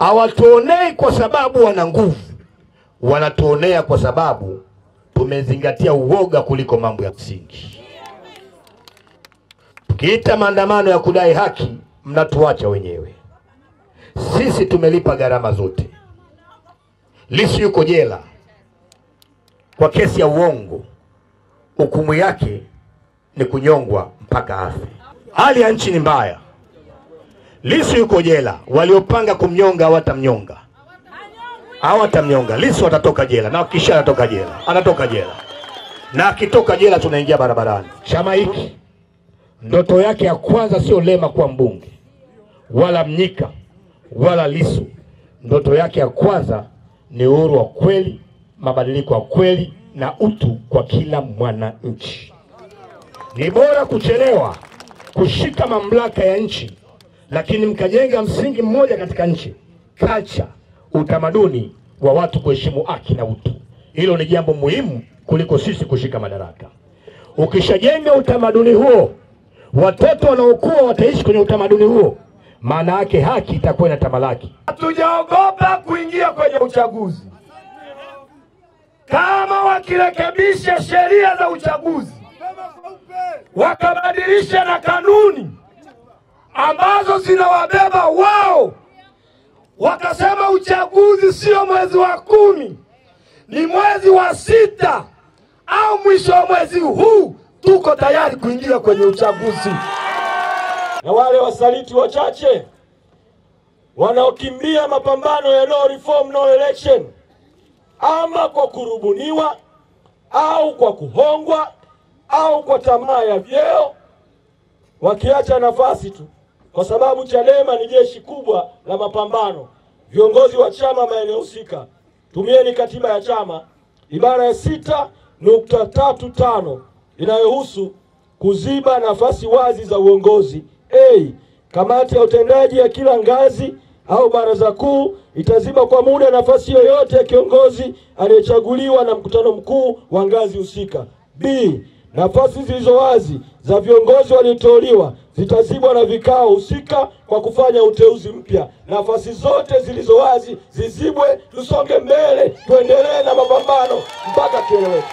Hawatuonei kwa sababu wana nguvu, wanatuonea kwa sababu tumezingatia uoga kuliko mambo ya msingi. Tukiita maandamano ya kudai haki, mnatuacha wenyewe. Sisi tumelipa gharama zote. Lissu yuko jela kwa kesi ya uongo. Hukumu yake ni kunyongwa mpaka afe. Hali ya nchi ni mbaya. Lissu yuko jela. Waliopanga kumnyonga hawatamnyonga. Lissu atatoka jela, na kisha anatoka jela. Na akitoka jela tunaingia barabarani. Chama hiki ndoto yake ya kwanza sio Lema kuwa mbunge, wala Mnyika, wala Lissu. Ndoto yake ya kwanza ni uhuru wa kweli, mabadiliko ya kweli na utu kwa kila mwananchi. Ni bora kuchelewa kushika mamlaka ya nchi, lakini mkajenga msingi mmoja katika nchi, culture, utamaduni wa watu kuheshimu haki na utu. Hilo ni jambo muhimu kuliko sisi kushika madaraka. Ukishajenga utamaduni huo, watoto wanaokuwa wataishi kwenye utamaduni huo, maana yake haki itakuwa inatamalaki. Hatujaogopa kuingia kwenye uchaguzi. Kama wakirekebisha sheria za uchaguzi, wakabadilisha na kanuni ambazo zinawabeba wao, wakasema uchaguzi sio mwezi wa 10, ni mwezi wa 6 au mwisho wa mwezi huu, tuko tayari kuingia kwenye uchaguzi. Na wale wasaliti wachache wanaokimbia mapambano ya no reform no election, ama kwa kurubuniwa au kwa kuhongwa au kwa tamaa ya vyeo, wakiacha nafasi tu kwa sababu Chadema ni jeshi kubwa la mapambano. Viongozi wa chama maeneo husika, tumieni katiba ya chama ibara ya 6.35 inayohusu kuziba nafasi wazi za uongozi. Kamati ya utendaji ya kila ngazi au baraza kuu itaziba kwa muda nafasi yoyote ya kiongozi aliyechaguliwa na mkutano mkuu wa ngazi husika. Nafasi zilizo wazi za viongozi walioteuliwa zitazibwa na vikao husika kwa kufanya uteuzi mpya. Nafasi zote zilizo wazi zizibwe, tusonge mbele, tuendelee na mapambano mpaka kieleweke.